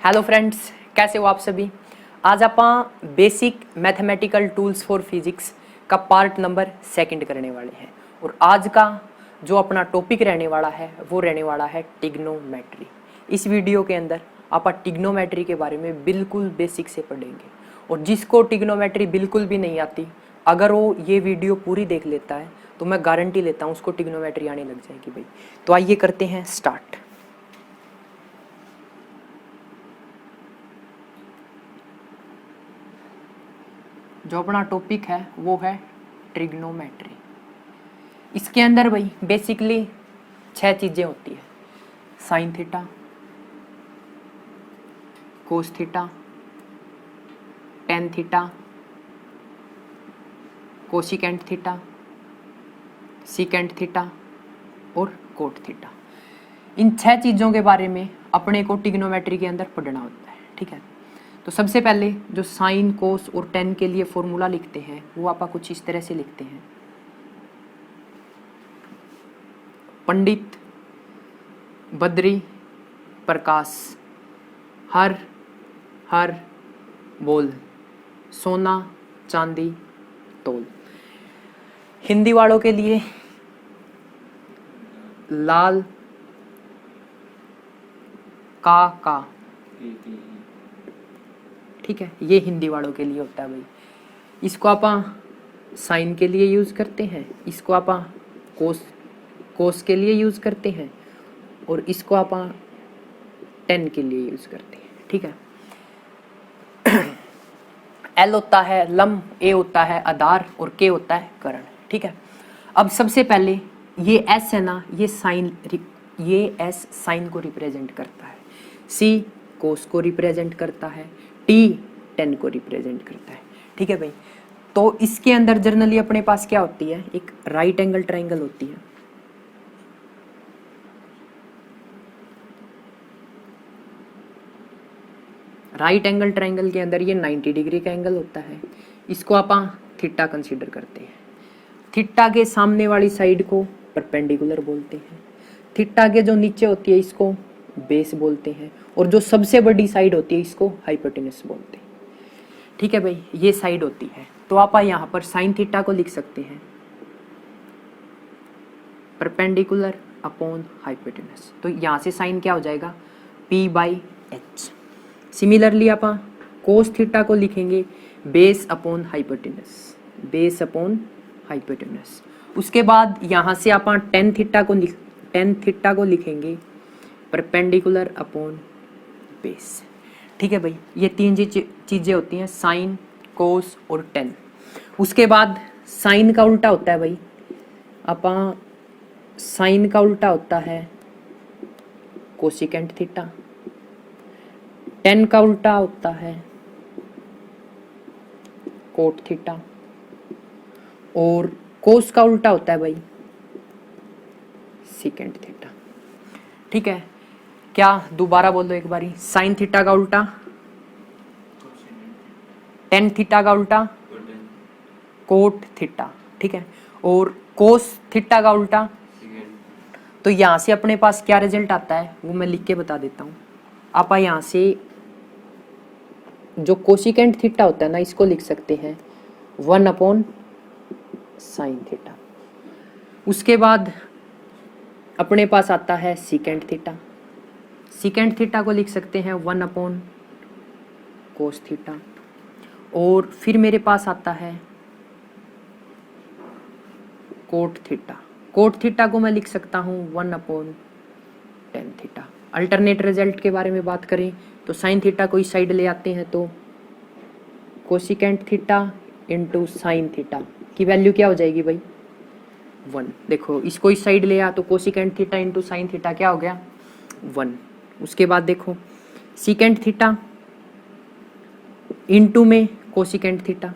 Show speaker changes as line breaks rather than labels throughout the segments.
Hello friends, कैसे हो आप सभी। आज आप basic mathematical tools for physics का पार्ट नंबर 2 करने वाले हैं। और आज का जो अपना टॉपिक रहने वाला है वो रहने वाला है टिग्नोमेट्री। इस वीडियो के अंदर आप टिग्नोमेट्री के बारे में बिल्कुल बेसिक से पढ़ेंगे। और जिसको टिग्नोमेट्री बिल्कुल भी नहीं आती, अगर वो ये वीडियो पूरी देख लेता है तो मैं गारंटी लेता हूँ उसको टिग्नोमेट्री आने लग जाएगी भाई। तो आइए करते हैं स्टार्ट। जो अपना टॉपिक है वो है ट्रिग्नोमेट्री। इसके अंदर भाई बेसिकली 6 चीज़ें होती है। Sine theta, cos theta, tan theta, cosecant theta, secant theta और कोट थीटा। इन 6 चीज़ों के बारे में अपने को ट्रिग्नोमेट्री के अंदर पढ़ना होता है, ठीक है। तो सबसे पहले जो साइन, कोस और टेन के लिए फॉर्मूला लिखते हैं वो आप कुछ इस तरह से लिखते हैं। पंडित, बद्री, प्रकाश, हर हर बोल, सोना चांदी तोल। हिंदी वालों के लिए लाल का, ठीक है, ये हिंदी वालों के लिए होता है भाई। इसको आप साइन के लिए यूज़ करते हैं, इसको आप कोस के लिए यूज़ करते हैं और इसको आप टेन के लिए यूज़ करते हैं, ठीक है। एल होता है लम, ए होता है आधार और के होता है कर्ण, ठीक है। अब सबसे पहले ये एस है ना, ये एस साइन को रिप्रेजेंट करता है, सी कोस को रिप्रेजेंट करता है, टी टेन को रिप्रेजेंट करता है, ठीक है भाई। तो इसके अंदर जनरली अपने पास क्या होती है, एक राइट एंगल ट्राइंगल होती है। राइट एंगल ट्राइंगल के अंदर ये 90 डिग्री का एंगल होता है। इसको आप थीटा कंसीडर करते हैं। थीटा के सामने वाली साइड को परपेंडिकुलर बोलते हैं। थीटा के जो नीचे होती है इसको बेस बोलते हैं और जो सबसे बड़ी साइड होती है इसको हाइपोटेनस बोलते हैं, ठीक है भाई। ये साइड होती है। तो आप यहाँ पर साइन थीटा को लिख सकते हैं परपेंडिकुलर अपॉन हाइपोटेनस। तो यहाँ से साइन क्या हो जाएगा, P/H। सिमिलरली आप कोस थीटा को लिखेंगे base upon hypotenuse, base upon hypotenuse. उसके बाद यहाँ से आप टेन थीटा को लिखेंगे परपेंडिकुलर अपॉन बेस, ठीक है भाई। ये 3 चीज़ें होती हैं, साइन, कोस और टेन। उसके बाद साइन का उल्टा होता है भाई, आप साइन का उल्टा होता है कोसिकेंट थीटा, टेन का उल्टा होता है कोट थीटा और कोस का उल्टा होता है भाई सीकेंट थीटा, ठीक है। क्या, दोबारा बोल दो एक बारी। साइन थीटा का उल्टा टेन थीटा का उल्टा कोट थीटा, ठीक है। और कोस थीटा का उल्टा, तो यहाँ से अपने पास क्या रिजल्ट आता है वो मैं लिख के बता देता हूँ। आप यहाँ से जो कोसिकेंट थीटा होता है ना इसको लिख सकते हैं 1 अपॉन साइन थीटा। उसके बाद अपने पास आता है सीकेंट थीटा। सीकेंट थीटा को लिख सकते हैं 1 अपॉन कोस थीटा। और फिर मेरे पास आता है कोट थीटा। कोट थीटा को मैं लिख सकता हूँ 1 upon tan theta. Alternate result के बारे में बात करें तो साइन थीटा को इस साइड ले आते हैं तो cosecant theta into sine theta की वैल्यू क्या हो जाएगी भाई 1। देखो इसको इस साइड ले आ तो cosecant theta into sine theta क्या हो गया 1। उसके बाद देखो सीकेंट थीटा इंटू में कोसिकेंट थीटा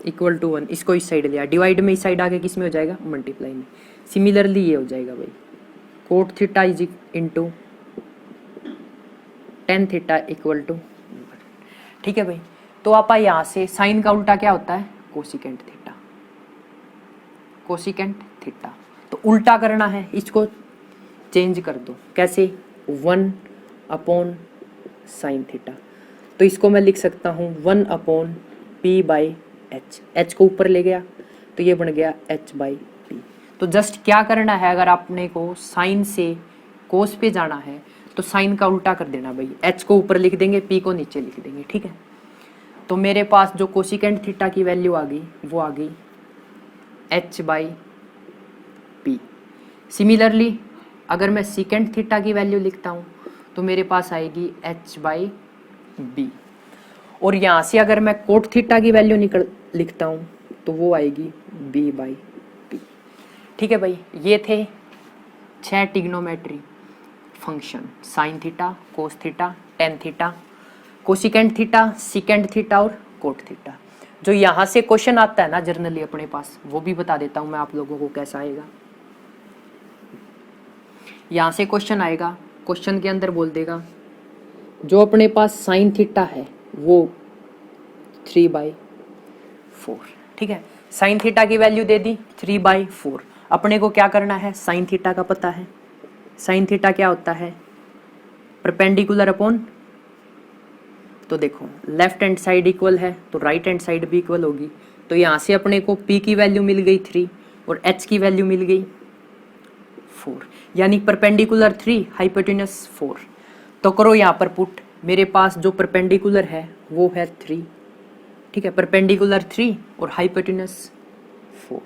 इक्वल टू 1। इसको इस साइड लिया, डिवाइड में इस साइड आके किस में हो जाएगा मल्टीप्लाई में। सिमिलरली ये हो जाएगा भाई cot theta is into tan theta equal to 1, ठीक है भाई। तो आप यहाँ से साइन का उल्टा क्या होता है कोसिकेंट थीटा, कोसिकेंट थीटा। तो उल्टा करना है, इसको चेंज कर दो। कैसे, 1 अपॉन साइन थीटा। तो इसको मैं लिख सकता हूँ 1 upon P by H, H को ऊपर ले गया तो ये बन गया एच बाई पी। तो जस्ट क्या करना है, अगर आपने को साइन से कोस पे जाना है तो साइन का उल्टा कर देना भाई, एच को ऊपर लिख देंगे, पी को नीचे लिख देंगे, ठीक है। तो मेरे पास जो कोसिकेंट थीटा की वैल्यू आ गई वो आ गई एच बाई पी। सिमिलरली अगर मैं सीकेंट थीटा की वैल्यू लिखता हूँ तो मेरे पास आएगी एच बाई बी। और यहाँ से अगर मैं कोट थीटा की वैल्यू लिखता हूँ तो वो आएगी बी बाई पी। ठीक है भाई, ये थे 6 trigonometry function, sine theta, cos theta, tan theta, cosecant theta, secant theta और कोट थीटा। जो यहाँ से क्वेश्चन आता है ना जनरली अपने पास, वो भी बता देता हूँ मैं आप लोगों को कैसा आएगा। यहाँ से क्वेश्चन आएगा, क्वेश्चन के अंदर बोल देगा जो अपने पास साइन थीटा है वो 3/4, ठीक है। साइन थीटा की वैल्यू दे दी 3/4। अपने को क्या करना है, साइन थीटा का पता है। साइन थीटा क्या होता है, परपेंडिकुलर अपॉन, तो देखो लेफ्ट हैंड साइड इक्वल है तो राइट हैंड साइड भी इक्वल होगी। तो यहाँ से अपने को P की वैल्यू मिल गई 3 और H की वैल्यू मिल गई 4, यानी परपेंडिकुलर 3, हाइपोटेन्यूस 4। तो करो यहाँ पर पुट, मेरे पास जो परपेंडिकुलर है वो है 3, ठीक है, परपेंडिकुलर 3 और हाइपोटेन्यूस 4।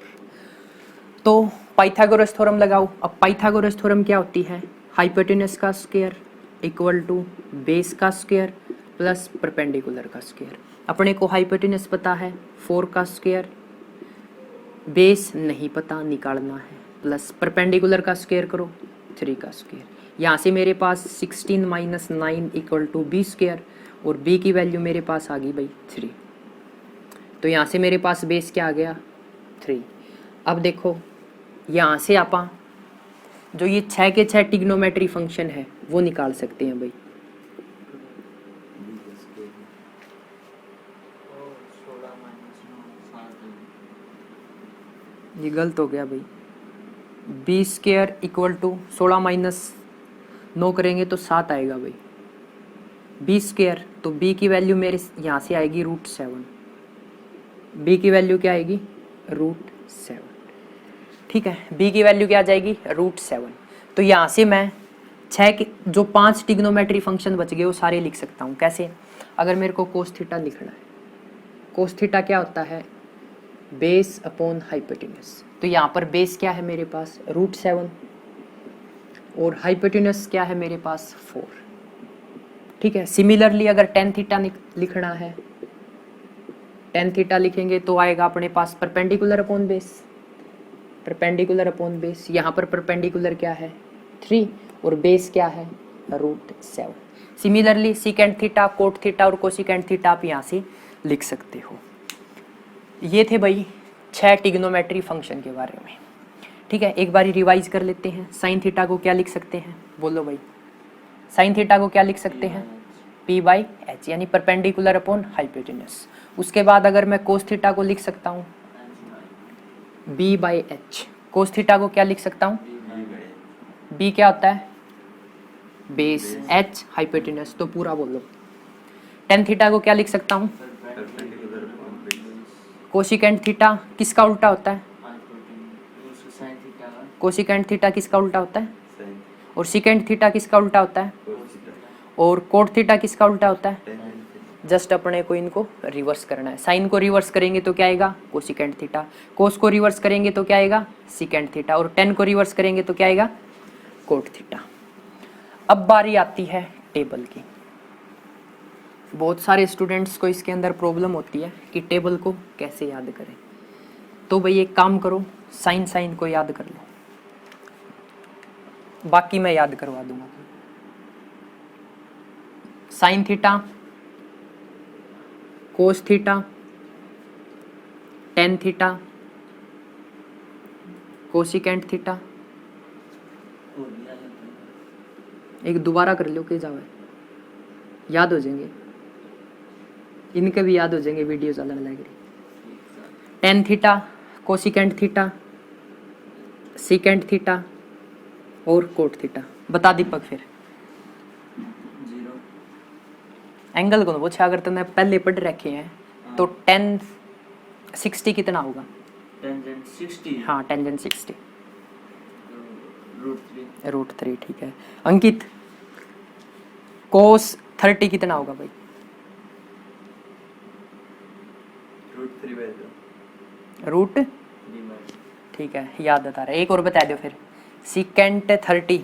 तो पाइथागोरस थ्योरम लगाओ। अब पाइथागोरस थ्योरम क्या होती है, हाइपोटेन्यूस का स्क्वायर इक्वल टू बेस का स्क्वायर प्लस परपेंडिकुलर का स्क्वायर। अपने को हाइपोटेन्यूस पता है 4 का स्क्वायर, बेस नहीं पता निकालना है, प्लस परपेंडिकुलर का स्क्वायर करो 3 का स्क्वायर। यहाँ से मेरे पास 16 - 9 इक्वल टू बी स्क्वायर और बी की वैल्यू मेरे पास आ गई भाई 3। तो यहाँ से मेरे पास बेस क्या आ गया 3। अब देखो यहाँ से आप जो ये 6 के 6 ट्रिग्नोमेट्री फंक्शन है वो निकाल सकते हैं भाई। ये गलत हो गया भाई, बी स्क्वायर इक्वल टू 16 - 9 करेंगे तो 7 आएगा भाई, बी स्क्वायर। तो बी की वैल्यू मेरे यहाँ से आएगी √7, बी की वैल्यू क्या आएगी √7, ठीक है। बी की वैल्यू क्या आ जाएगी √7। तो यहाँ से मैं 6 के जो 5 ट्रिग्नोमेट्री फंक्शन बच गए वो सारे लिख सकता हूँ। कैसे, अगर मेरे को कोस थीटा लिखना है, कोस थीटा क्या होता है, बेस अपॉन हाइपोटेन्यूस। तो यहाँ पर बेस क्या है मेरे पास √7 और हाइपोटेन्यूस क्या है मेरे पास 4, ठीक है। सिमिलरली अगर टेन थीटा लिखना है, टेन थीटा लिखेंगे तो आएगा अपने पास perpendicular upon base, perpendicular upon base. यहाँ पर परपेंडिकुलर क्या है 3 और बेस क्या है √7। Similarly secant theta, cot theta और कोसिकेंट थीटा आप यहाँ से लिख सकते हो। ये थे भाई 6 ट्रिग्नोमेट्री फंक्शन के बारे में, ठीक है। एक बारी रिवाइज कर लेते हैं। साइन थीटा को क्या लिख सकते हैं, बोलो भाई, साइन थीटा को क्या लिख सकते हैं P/H, यानी परपेंडिकुलर अपॉन हाइपोटेन्यूस। उसके बाद अगर मैं कोस थीटा को लिख सकता हूँ B/H। कोस थीटा को क्या लिख सकता हूँ, B क्या होता है बेस, H हाइपोटेन्यूस, तो पूरा बोलो। टेन थीटा को क्या लिख सकता हूँ, कोसिकेंट थीटा किसका उल्टा होता है, कोसिकेंट थीटा किसका उल्टा होता है, और सीकेंट थीटा किसका उल्टा होता है, और कोट थीटा किसका उल्टा होता है। जस्ट अपने को इनको रिवर्स करना है। साइन को रिवर्स करेंगे तो क्या आएगा कोसिकेंट थीटा, कोस को रिवर्स करेंगे तो क्या आएगा सीकेंट थीटा, और टेन को रिवर्स करेंगे तो क्या आएगा कोट थीटा। अब बारी आती है टेबल की। बहुत सारे स्टूडेंट्स को इसके अंदर प्रॉब्लम होती है कि टेबल को कैसे याद करें। तो भाई एक काम करो, साइन को याद कर लो, बाकी मैं याद करवा दूंगा। Sine theta, cos theta, tan theta, cosecant theta. एक दोबारा कर लो कि जाओ, याद हो जाएंगे, इनके भी याद हो जाएंगे, वीडियो ज़्यादा लग रही। Tan theta, cosecant theta, secant theta और कोट थीटा। बता दीपक फिर एंगल को पूछा अगर तुमने पहले पढ़ रखे हैं तो tan 60 कितना होगा?
टेंजेंट 60
हाँ टेंजेंट 60
√3
ठीक है। अंकित cos 30 कितना होगा भाई? रूट ठीक है, याद बता रहा है। एक और बता दो फिर, सेकेंट 30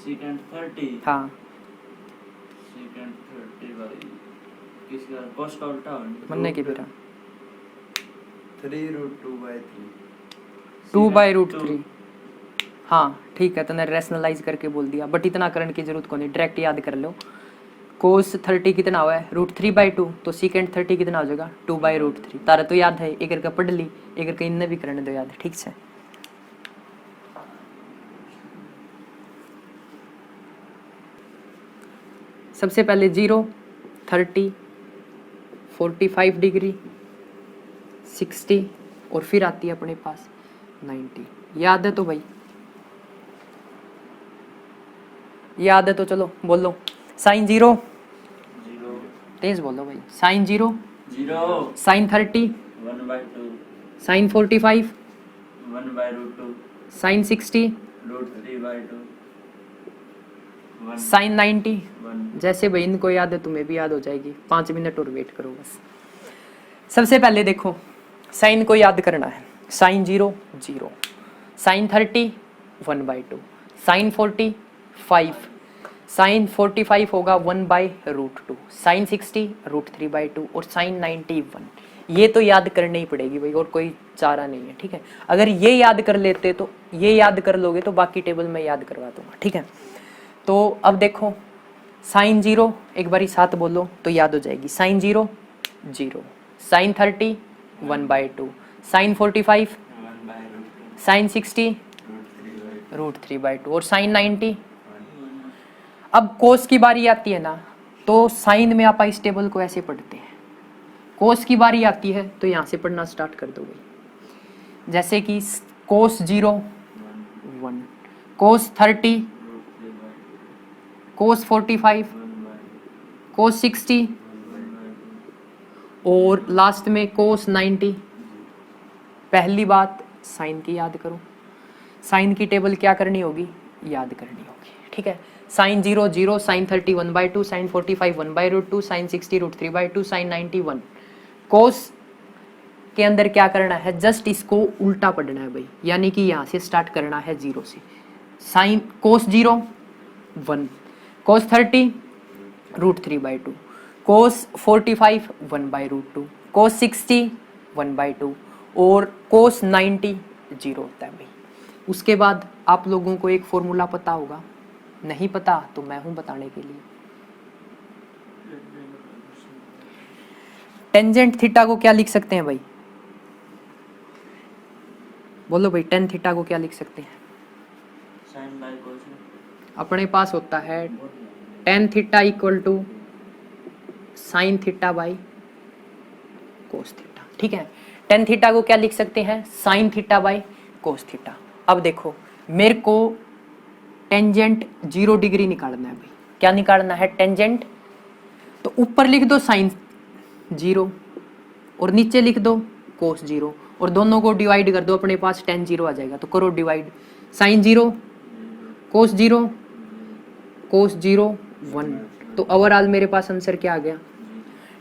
सेकंड 30
हाँ
सेकंड 30 भाई किसका cos का उल्टा
मनने की फिर
2
बाई रूट थ्री हाँ ठीक है, तूने रैशनलाइज करके बोल दिया, बट इतना करने की जरूरत को नहीं, डायरेक्ट याद कर लो। cos 30 कितना हुआ है? √3/2, तो सेकेंड 30 कितना हो जाएगा? 2/√3। तारा तो याद है, एक करके पढ़ ली, एक करके इनने भी करने दो याद, ठीक से। सबसे पहले 0, 30, 45 डिग्री, 60 और फिर आती है अपने पास 90। याद है तो भाई, याद है तो चलो बोलो। साइन 0 तेज बोलो भाई। Sine 0 sine 30
1/2
sine 45
1/√2
sine 60
√3/2
sine 90।
1
जैसे भाई इनको याद है तुम्हें भी याद हो जाएगी, 5 मिनट और वेट करो बस। सबसे पहले देखो साइन को याद करना है। साइन 0 0, साइन 30 1/2, साइन 40 5, साइन 45 होगा 1/√2, साइन 60 √3/2 और साइन 90 1। ये तो याद करनी ही पड़ेगी भाई, और कोई चारा नहीं है, ठीक है। अगर ये याद कर लेते तो, ये याद कर लोगे तो बाकी टेबल में याद करवा दूंगा, ठीक है। तो अब देखो साइन 0 एक बारी साथ बोलो तो याद हो जाएगी। साइन 0 0, साइन 30 1/2, साइन 45
1/√2
साइन 60 √3/2 और साइन 90। अब कोस की बारी आती है ना, तो साइन में आप इस टेबल को ऐसे पढ़ते हैं। कोस की बारी आती है तो यहाँ से पढ़ना स्टार्ट कर दो भाई। जैसे कि कोस 0 1, कोस 30, कोस 45, कोस 60 और लास्ट में कोस 90। पहली बात साइन की याद करो। साइन की टेबल क्या करनी होगी? याद करनी होगी, ठीक है। Sine 0 0, sine 30 1/2, sine 45 1/√2, sine 60 √3/2, sine 90 1। Cos के अंदर क्या करना है? जस्ट इसको उल्टा पढ़ना है भाई, यानी कि यहाँ से स्टार्ट करना है 0 से। साइन कोस 0 1, कोस 30 √3/2, कोस 45 1/√2, कोस 60 1/2 और कोस 90 0 होता है भाई। उसके बाद आप लोगों को एक फॉर्मूला पता होगा, नहीं पता तो मैं हूं बताने के लिए। टेंजेंट थीटा को क्या लिख सकते हैं भाई? बोलो भाई, टेन थीटा को क्या लिख सकते हैं?
साइन बाय कोस
अपने पास होता है tan theta equal to sine theta by cos theta, ठीक है। टेन थीटा को क्या लिख सकते हैं? Sine theta by cos theta. अब देखो मेरे को टेंजेंट 0 डिग्री निकालना है भाई। क्या निकालना है? टेंजेंट। तो ऊपर लिख दो साइन 0 और नीचे लिख दो कोस 0 और दोनों को डिवाइड कर दो, अपने पास टेन 0 आ जाएगा। तो करो डिवाइड। साइन 0 कोस 0 कोस 0 1। तो ओवरऑल मेरे पास आंसर क्या आ गया?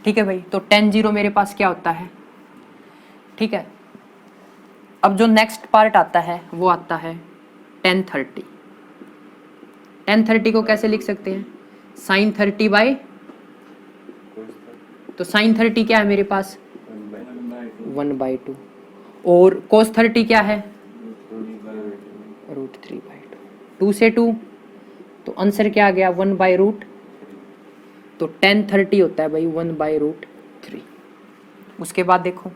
ठीक है भाई, तो टेन 0 मेरे पास क्या होता है? ठीक है। अब जो नेक्स्ट पार्ट आता है वो आता है टेन 30। टेन 30 को कैसे लिख सकते हैं? साइन 30 बाई, तो साइन 30 क्या है मेरे पास? 1/2 और कोस 30 क्या है? √3/2। 2 से 2 तो आंसर क्या आ गया? 1/√। तो टेन 30 होता है भाई 1/√3। उसके बाद देखो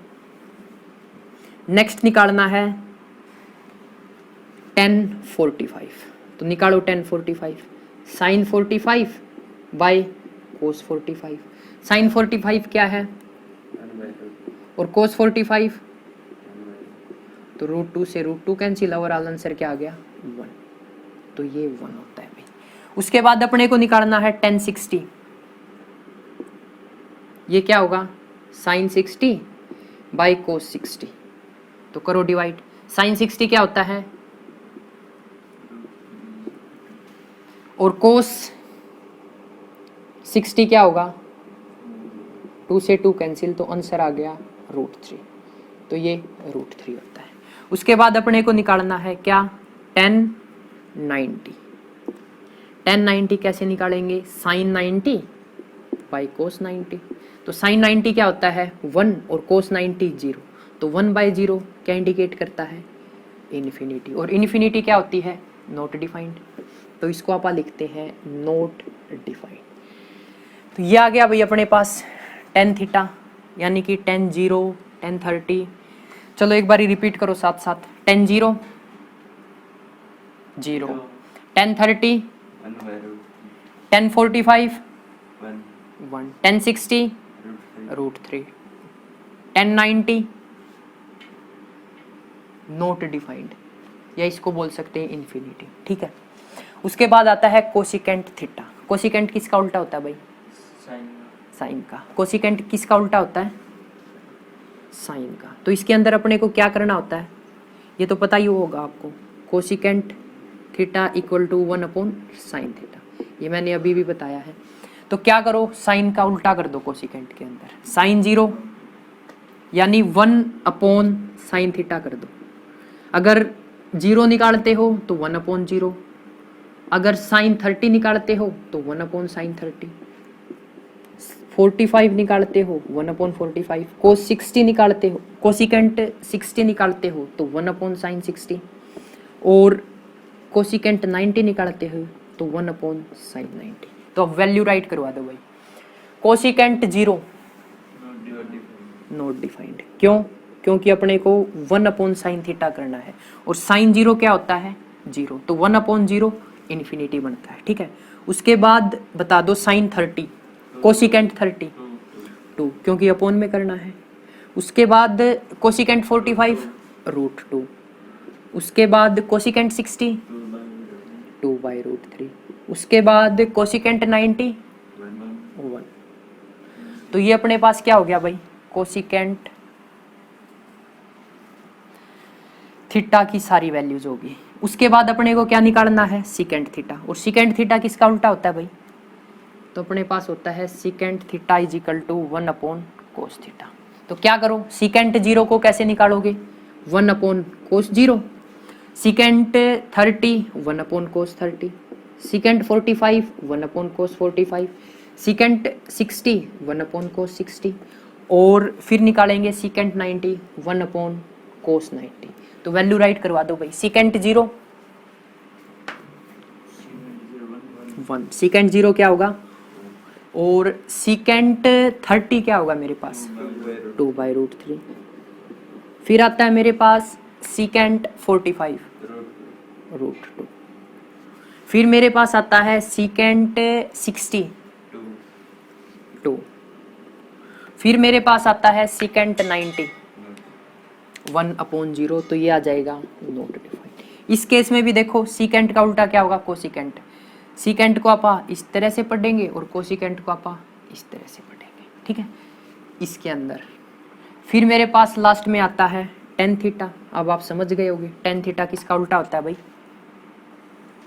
नेक्स्ट निकालना है टेन 45। तो निकालो tan 45। Sine 45 by cos 45। Sine 45 क्या है? और कोस 45 तो √2 से √2 कैंसिल, ओवरऑल आंसर क्या आ गया? 1। तो ये 1 होता है भाई। उसके बाद अपने को निकालना है टेन 60। ये क्या होगा साइन 60 बाई कोस 60। तो करो डिवाइड। साइन 60 क्या होता है और कोस 60 क्या होगा, 2 से 2 कैंसिल, तो आंसर आ गया √3। तो ये √3 होता है। उसके बाद अपने को निकालना है क्या, tan 90। tan 90 कैसे निकालेंगे, साइन 90 बाई कोस 90। तो साइन 90 क्या होता है 1 और कोस 90 0। तो 1/0 क्या इंडिकेट करता है, इन्फिनिटी। और इन्फिनिटी क्या होती है, नॉट डिफाइंड। तो इसको आप लिखते हैं नॉट डिफाइंड। तो ये आ गया भाई अपने पास tan थीटा, यानी कि tan 0 tan 30। चलो एक बार रिपीट करो साथ साथ, tan 0 0, tan 30 tan 45 1, tan 60 √3, tan 90 not defined, या इसको बोल सकते हैं इन्फिनिटी। ठीक है, उसके बाद आता है कोसिकेंट थीटा। कोसिकेंट किसका उल्टा होता है भाई, साइन का। कोसिकेंट किसका उल्टा होता है, साइन का। तो इसके अंदर अपने को क्या करना होता है, ये तो पता ही होगा आपको, cosecant theta equal to 1/sin theta, ये मैंने अभी भी बताया है। तो क्या करो, साइन का उल्टा कर दो कोसिकेंट के अंदर, साइन 0 यानी 1/sin थीटा कर दो। अगर 0 निकालते हो तो 1/0, अगर साइन 30 निकालते हो तो 1/sin 30, 45 निकालते हो 1/45, कोस 60 निकालते हो, कोसिकेंट 60 निकालते हो तो 1/sin 60, और कोसिकेंट 90 निकालते हो तो 1/sin 90। तो अब वैल्यू राइट करवा दो भाई। कोसिकेंट 0 नॉट डिफाइंड, क्यों, क्योंकि अपने को 1/sin थीटा करना है, और साइन 0 क्या होता है 0, तो 1/0 इन्फिनिटी बनता है। ठीक है, उसके बाद बता दो साइन 30, कोसिकेंट 30 2, क्योंकि अपोन में करना है। उसके बाद कोसिकेंट 45 √2, उसके बाद कोसिकेंट 60 2/√3, उसके बाद कोसिकेंट 90 1। तो ये अपने पास क्या हो गया भाई, कोसिकेंट थीटा की सारी वैल्यूज होगी। उसके बाद अपने को क्या निकालना है, सीकेंट थीटा। और सीकेंट थीटा किसका उल्टा होता है भाई, तो अपने पास होता है secant theta is equal to 1/cos theta. तो क्या करो, सीकेंट 0 को कैसे निकालोगे, 1/cos 0, secant 30 1/cos 30, secant 45 1/cos 45, secant 60 1/cos 60, और फिर निकालेंगे सीकेंट 90 1/cos 90। तो वैल्यू राइट करवा दो भाई, सीकेंट 0 1, सीकेंट 0 क्या होगा, और सीकेंट 30 क्या होगा मेरे पास 2/√3। फिर आता है मेरे पास सीकेंट 45 √2, फिर मेरे पास आता है सीकेंट 60 2, फिर मेरे पास आता है सीकेंट 90 1/0। तो ये आ जाएगा नॉट डिफाइंड। इस केस में भी देखो सीकेंट का उल्टा क्या होगा, कोसिकेंट। सीकेंट को आप इस तरह से पढ़ेंगे और कोसिकेंट को आप इस तरह से पढ़ेंगे। ठीक है, इसके अंदर फिर मेरे पास लास्ट में आता है tan थीटा। अब आप समझ गए होंगे tan थीटा किसका उल्टा होता है भाई,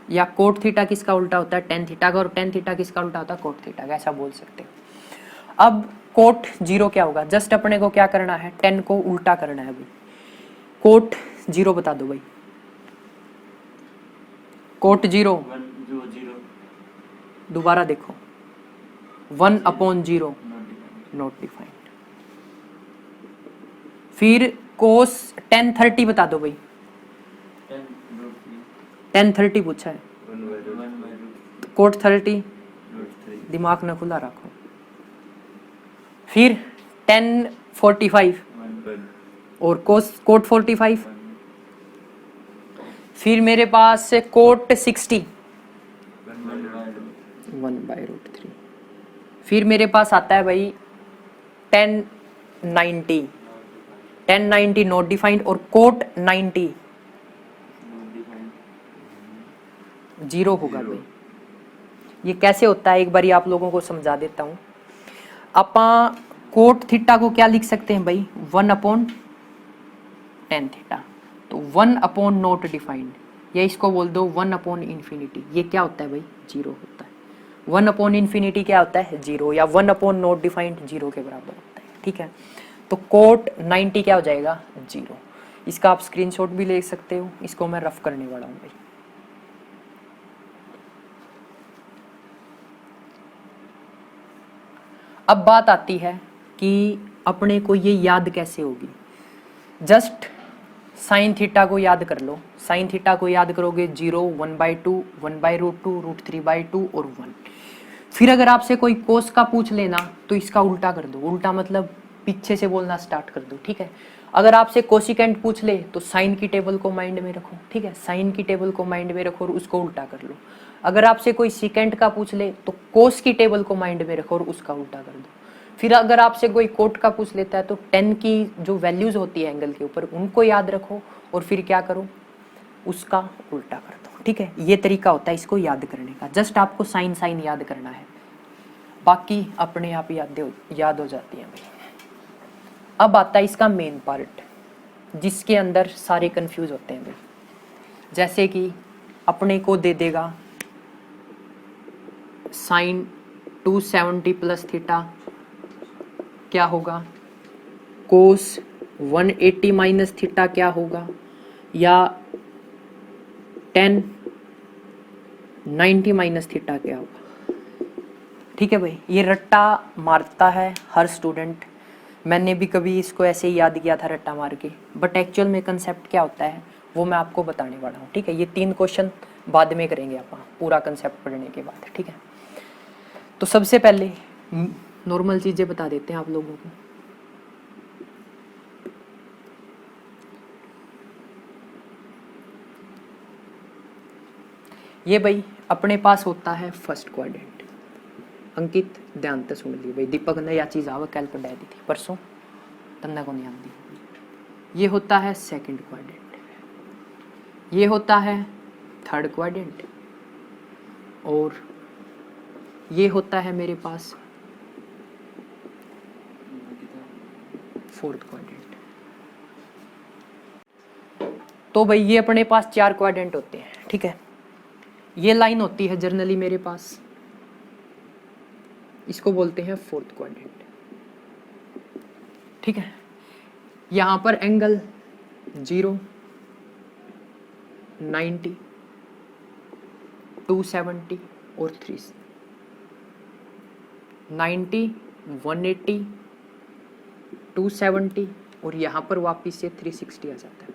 या कोट थीटा किसका उल्टा होता है tan थीटा का, और tan थीटा किसका उल्टा होता है कोट थीटा का, ऐसा बोल सकते हो। अब कोट 0 क्या होगा, जस्ट अपने को क्या करना है, tan को उल्टा करना है भाई। कोट 0 बता दो भाई, कोट 0 दोबारा देखो 1/0 नॉट डिफाइंड। फिर कोस tan 30 बता दो भाई, tan 30 पूछा है, कोट 30 दिमाग न खुला रखो। फिर tan 45 और कोट 45, फिर मेरे पास कोट 60 1/√3, फिर मेरे पास आता है भाई tan 90, tan 90 नॉट डिफाइंड, और कोट 90 0 होगा भाई। ये कैसे होता है एक बारी आप लोगों को समझा देता हूँ। आप कोट थीटा को क्या लिख सकते हैं भाई, 1/tan थीटा। तो 1/नॉट डिफाइंड, या इसको बोल दो 1/इंफिनिटी, ये क्या होता है भाई, 0 होता है। 1/इंफिनिटी क्या होता है, 0, या 1/नॉट डिफाइंड 0 के बराबर होता है, ठीक है। तो कोट 90 क्या हो जाएगा, 0। इसका आप स्क्रीनशॉट भी ले सकते हो, इसको मैं रफ करने वाला हूँ भाई। अब बात आती है कि अपने को ये याद कैसे होगी। जस्ट साइन थीटा को याद कर लो। साइन थीटा को याद करोगे 0, 1/2, 1/√2, √3/2 और 1। फिर अगर आपसे कोई कोस का पूछ लेना तो इसका उल्टा कर दो। उल्टा मतलब पीछे से बोलना स्टार्ट कर दो, ठीक है। अगर आपसे कोसिकेंट पूछ ले तो साइन की टेबल को माइंड में रखो, ठीक है। साइन की टेबल को माइंड में रखो और उसको उल्टा कर लो। अगर आपसे कोई सिकेंट का पूछ ले तो कोस की टेबल को माइंड में रखो और उसका उल्टा कर दो। फिर अगर आपसे कोई कोट का पूछ लेता है तो 10 की जो वैल्यूज होती है एंगल के ऊपर उनको याद रखो और फिर क्या करो, उसका उल्टा कर दो, ठीक है। ये तरीका होता है इसको याद करने का। जस्ट आपको साइन साइन याद करना है, बाकी अपने आप याद हो जाती है भाई। अब आता है इसका मेन पार्ट, जिसके अंदर सारे कंफ्यूज होते हैं भाई। जैसे कि अपने को दे देगा साइन 270 प्लस थीटा क्या होगा, कोस 180 माइनस थीटा क्या होगा, या 10 90 माइनस थीटा क्या होगा, ठीक है भाई। ये रट्टा मारता है हर स्टूडेंट। मैंने भी कभी इसको ऐसे ही याद किया था रट्टा मार के, बट एक्चुअल में कंसेप्ट क्या होता है वो मैं आपको बताने वाला हूँ, ठीक है। ये 3 क्वेश्चन बाद में करेंगे आप पूरा कंसेप्ट पढ़ने के बाद, ठीक है। तो सबसे पहले नॉर्मल चीजें बता देते हैं आप लोगों को। ये भाई अपने पास होता है फर्स्ट क्वाड्रेंट। अंकित ध्यान से सुन ली भाई, दीपक ने यह चीज आवा कल पढ़ाई दी थी परसों, तन्ना को नहीं आती। ये होता है सेकंड क्वाड्रेंट, ये होता है थर्ड क्वाड्रेंट, और ये होता है मेरे पास फोर्थ क्वाड्रेंट। तो भाई ये अपने पास 4 क्वाड्रेंट होते हैं, ठीक है। ये लाइन होती है जनरली मेरे पास, इसको बोलते हैं फोर्थ क्वाड्रेंट, ठीक है। यहां पर एंगल 0, 90, 270 और 3, 90, 180, 270 और यहाँ पर वापिस से 360 आ जाता है।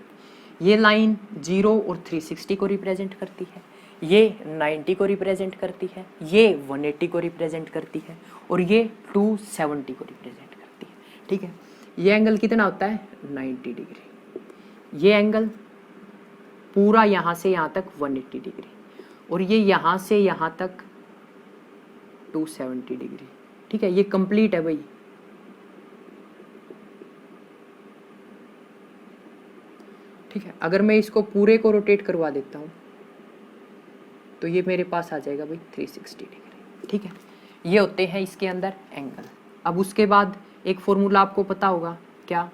ये लाइन 0 और 360 को रिप्रेजेंट करती है, ये 90 को रिप्रेजेंट करती है, ये 180 को रिप्रेजेंट करती है और ये 270 को रिप्रेजेंट करती है, ठीक है। ये एंगल कितना होता है, 90 डिग्री। ये एंगल पूरा यहाँ से यहाँ तक 180 डिग्री और ये यहाँ से यहाँ तक 270 डिग्री, ठीक है। ये कंप्लीट है भाई। ठीक है, अगर मैं इसको पूरे को रोटेट करवा देता हूँ तो ये मेरे पास आ जाएगा भाई 360 डिग्री, ठीक है। ये होते हैं इसके अंदर एंगल। अब उसके बाद एक फॉर्मूला आपको पता होगा क्या,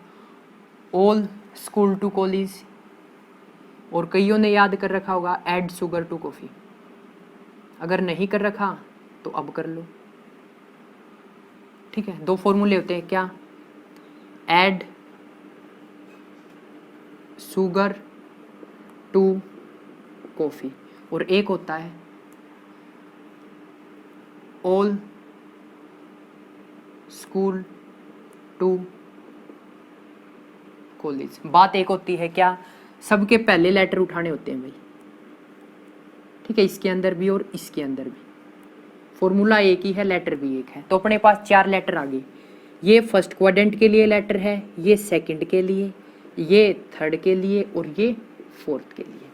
ऑल स्कूल टू कॉलेज, और कईयों ने याद कर रखा होगा ऐड शुगर टू कॉफ़ी। अगर नहीं कर रखा तो अब कर लो, ठीक है। 2 फॉर्मूले होते हैं क्या, ऐड शुगर टू कॉफ़ी, और एक होता है ऑल स्कूल टू कॉलेज। बात एक होती है क्या, सबके पहले लेटर उठाने होते हैं भाई, ठीक है। इसके अंदर भी और इसके अंदर भी फॉर्मूला एक ही है, लेटर भी एक है। तो अपने पास 4 लेटर आ गए। ये फर्स्ट क्वाड्रेंट के लिए लेटर है, ये सेकंड के लिए, ये थर्ड के लिए और ये फोर्थ के लिए।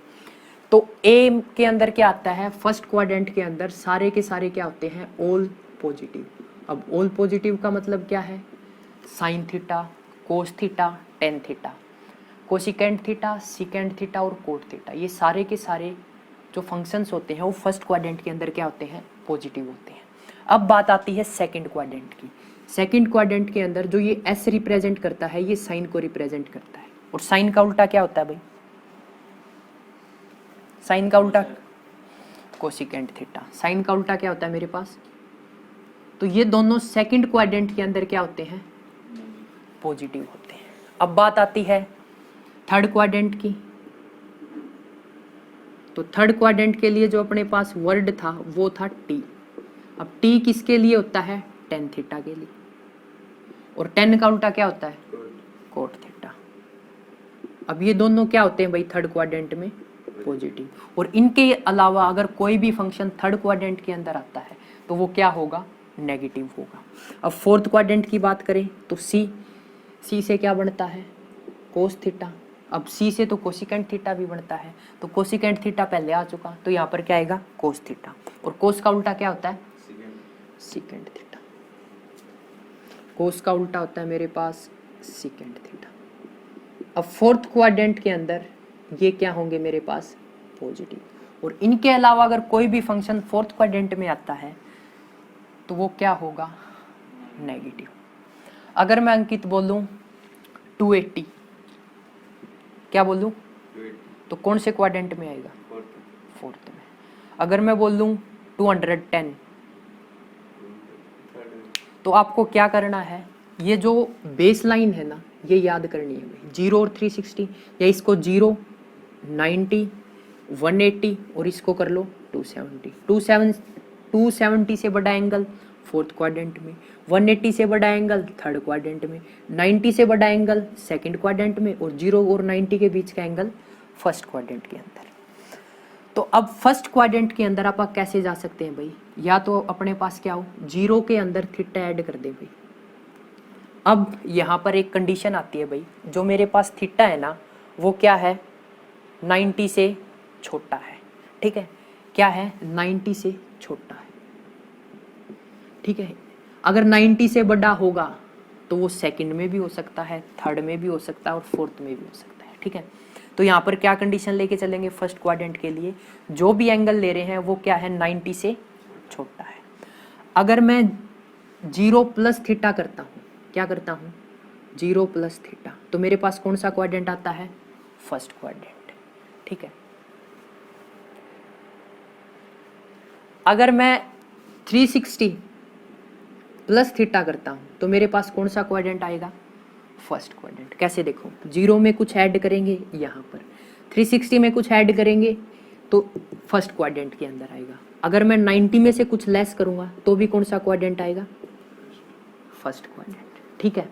तो ए के अंदर क्या आता है, फर्स्ट क्वाड्रेंट के अंदर सारे के सारे क्या होते हैं, ऑल पॉजिटिव। अब ऑल पॉजिटिव का मतलब क्या है, sine theta, cos theta, tan theta, cosecant theta, secant theta और कोट थीटा। ये सारे के सारे जो फंक्शंस होते हैं वो फर्स्ट क्वाड्रेंट के अंदर क्या होते हैं, पॉजिटिव होते हैं। अब बात आती है सेकंड क्वाड्रेंट की। सेकंड क्वाड्रेंट के अंदर जो ये एस रिप्रेजेंट करता है ये साइन को रिप्रेजेंट करता है, और साइन का उल्टा क्या होता है भाई? साइन का उल्टा कोसिकेंट थीटा। साइन का उल्टा क्या होता है मेरे पास? तो ये दोनों सेकंड क्वाड्रेंट के अंदर क्या होते हैं? पॉजिटिव होते हैं। अब बात आती है थर्ड क्वाड्रेंट की। तो थर्ड क्वाड्रेंट के लिए जो अपने पास वर्ड था वो था टी। अब टी किसके लिए होता है? टेन थीटा के लिए, और टेन का उल्टा क्या होता है? Cot theta. अब ये दोनों क्या होते हैं भाई थर्ड क्वाड्रेंट में? पॉजिटिव। और इनके अलावा अगर कोई भी फंक्शन थर्ड क्वाड्रेंट के अंदर आता है तो वो क्या होगा? नेगेटिव होगा। अब फोर्थ क्वाड्रेंट की बात करें तो सी से क्या बनता है? कोस थीटा। अब सी से तो कोसिकेंट थीटा भी बनता है, तो कोसिकेंट थीटा पहले आ चुका, तो यहाँ पर क्या आएगा? Cos theta. और कोस का उल्टा क्या होता है? Secant theta. कोस का उल्टा होता है मेरे पास सिकेंट थीटा। अब फोर्थ क्वाड्रेंट के अंदर ये क्या होंगे मेरे पास? पॉजिटिव। और इनके अलावा अगर कोई भी फंक्शन फोर्थ क्वाड्रेंट में आता है तो वो क्या होगा? नेगेटिव। अगर मैं अंकित बोलूं 280, क्या बोलूं? तो कौन से क्वाड्रेंट में आएगा? फोर्थ में। अगर मैं बोलूं 210, तो आपको क्या करना है? ये जो बेस लाइन है ना ये याद करनी है भाई, 0 और 360, या इसको 0, 90, 180 और इसको कर लो 270। 270 से बड़ा एंगल फोर्थ क्वाड्रेंट में, 180 से बड़ा एंगल थर्ड क्वाड्रेंट में, 90 से बड़ा एंगल सेकंड क्वाड्रेंट में, और 0 और 90 के बीच का एंगल फर्स्ट क्वाड्रेंट के अंदर। तो अब फर्स्ट क्वाड्रेंट के अंदर आप कैसे जा सकते हैं भाई? या तो अपने पास क्या हो? 0 के अंदर थीटा ऐड कर दे भाई। अब यहाँ पर एक कंडीशन आती है भाई, जो मेरे पास थीटा है ना वो क्या है? 90 से छोटा है। ठीक है, क्या है? 90 से छोटा है। ठीक है, अगर 90 से बड़ा होगा तो वो सेकंड में भी हो सकता है, थर्ड में भी हो सकता है और फोर्थ में भी हो सकता है। ठीक है, तो यहाँ पर क्या कंडीशन लेके चलेंगे फर्स्ट क्वाड्रेंट के लिए? जो भी एंगल ले रहे हैं वो क्या है? 90 से छोटा है। अगर मैं 0 प्लस थीटा करता हूँ, क्या करता हूँ? 0 प्लस थीटा, तो मेरे पास कौन सा क्वाड्रेंट आता है? First quadrant. ठीक है, अगर मैं 360 प्लस थीटा करता हूँ तो मेरे पास कौन सा क्वाड्रेंट आएगा? First quadrant. कैसे? देखो, 0 में कुछ ऐड करेंगे यहाँ पर, 360 में कुछ ऐड करेंगे तो फर्स्ट क्वाड्रेंट के अंदर आएगा। अगर मैं 90 में से कुछ लेस करूँगा तो भी कौन सा क्वाड्रेंट आएगा? First quadrant. ठीक है,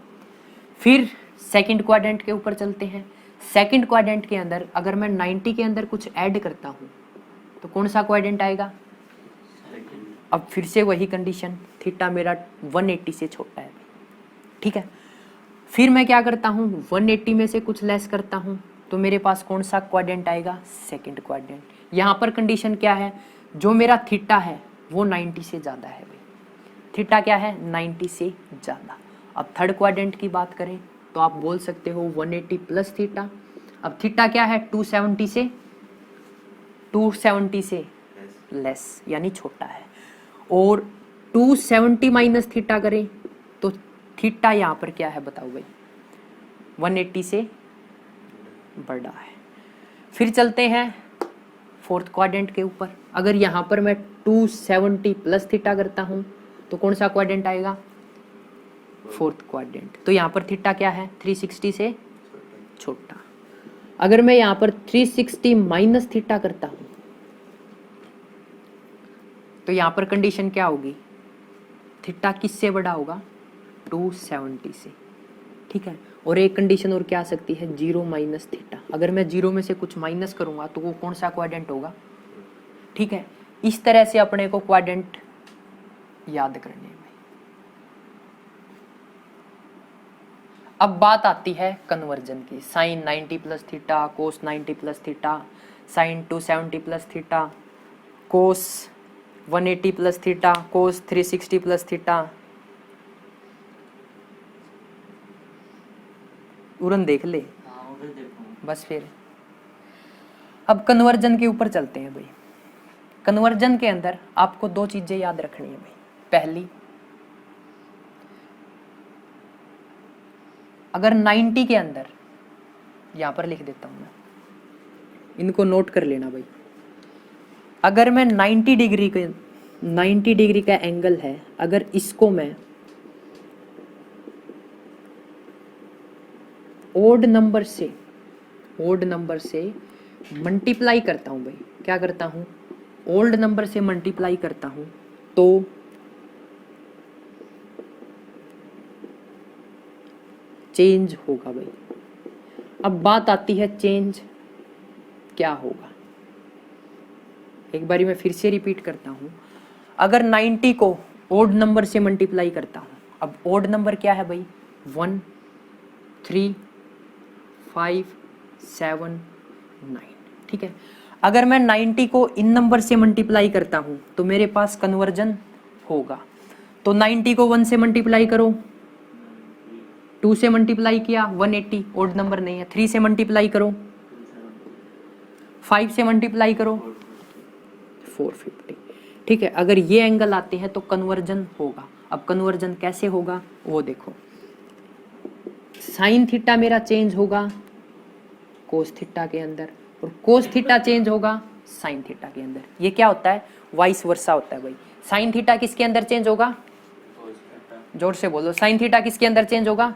फिर सेकंड क्वाड्रेंट के ऊपर चलते हैं। सेकंड क्वाड्रेंट के अंदर अगर मैं 90 के अंदर कुछ ऐड करता हूँ तो कौन सा क्वाड्रेंट आएगा? अब फिर से वही कंडीशन, थीटा मेरा 180 से छोटा है। ठीक है, फिर मैं क्या करता हूँ? 180 में से कुछ लेस करता हूँ तो मेरे पास कौन सा क्वाड्रेंट आएगा? Second quadrant. यहाँ पर कंडीशन क्या है? जो मेरा थीटा है वो 90 से ज़्यादा है भाई। थीटा क्या है? 90 से ज़्यादा। अब थर्ड क्वाड्रेंट की बात करें तो आप बोल सकते हो 180 प्लस थीटा। अब थीटा क्या है? 270 से लेस यानी छोटा है, और 270 माइनस थीटा करें तो थीटा यहाँ पर क्या है बताओ भाई? 180 से बड़ा है। फिर चलते हैं फोर्थ क्वाड्रेंट के ऊपर। अगर यहाँ पर मैं 270 प्लस थीटा करता हूँ तो कौन सा क्वाड्रेंट आएगा? Fourth quadrant. तो यहाँ पर थीटा क्या है? 360 से छोटा। अगर मैं यहाँ पर 360 माइनस थीटा करता हूँ तो यहाँ पर कंडीशन क्या होगी? थीटा किससे बड़ा होगा? 270 से। ठीक है, और एक कंडीशन और क्या आ सकती है? 0 माइनस थीटा। अगर मैं 0 में से कुछ माइनस करूँगा तो वो कौन सा क्वाड्रेंट होगा? ठीक है, इस तरह से अपने को क्वाड्रेंट याद करने में। अब बात आती है कन्वर्जन की। Sine 90 plus theta, cos 90 plus theta, sine 270 plus theta, cos 180 plus theta, cos 360 plus theta. उड़न देख ले बस। फिर अब कन्वर्जन के ऊपर चलते हैं भाई। कन्वर्जन के अंदर आपको दो चीजें याद रखनी है भाई। पहली, अगर 90 के अंदर, यहाँ पर लिख देता हूँ मैं, इनको नोट कर लेना भाई। अगर मैं 90 डिग्री का एंगल है, अगर इसको मैं ओड नंबर से मल्टीप्लाई करता हूँ भाई, क्या करता हूँ, ओल्ड नंबर से मल्टीप्लाई करता हूँ, तो चेंज होगा भाई। अब बात आती है चेंज क्या होगा। एक बारी मैं फिर से रिपीट करता हूँ, अगर 90 को ओड नंबर से मल्टीप्लाई करता हूँ, अब ओड नंबर क्या है भाई, 1 3 5 7 9, ठीक है। अगर मैं 90 को इन नंबर से मल्टीप्लाई करता हूँ तो मेरे पास कन्वर्जन होगा। तो 90 को 1 से मल्टीप्लाई करो, 2 से मल्टीप्लाई किया 180, ओड नंबर नहीं है, 3 से मल्टीप्लाई करो, 5 से मल्टीप्लाई करो 450, ठीक है। अगर ये एंगल आते हैं तो कन्वर्जन होगा। अब कन्वर्जन कैसे होगा वो देखो, साइन थीटा मेरा चेंज होगा कोस थीटा के अंदर, और कोस थीटा चेंज होगा साइन थीटा के अंदर। ये क्या होता है, वाइस वर्सा होता है भाई। साइन थीटा किसके अंदर चेंज होगा, जोर से बोलो, साइन थीटा किसके अंदर चेंज होगा,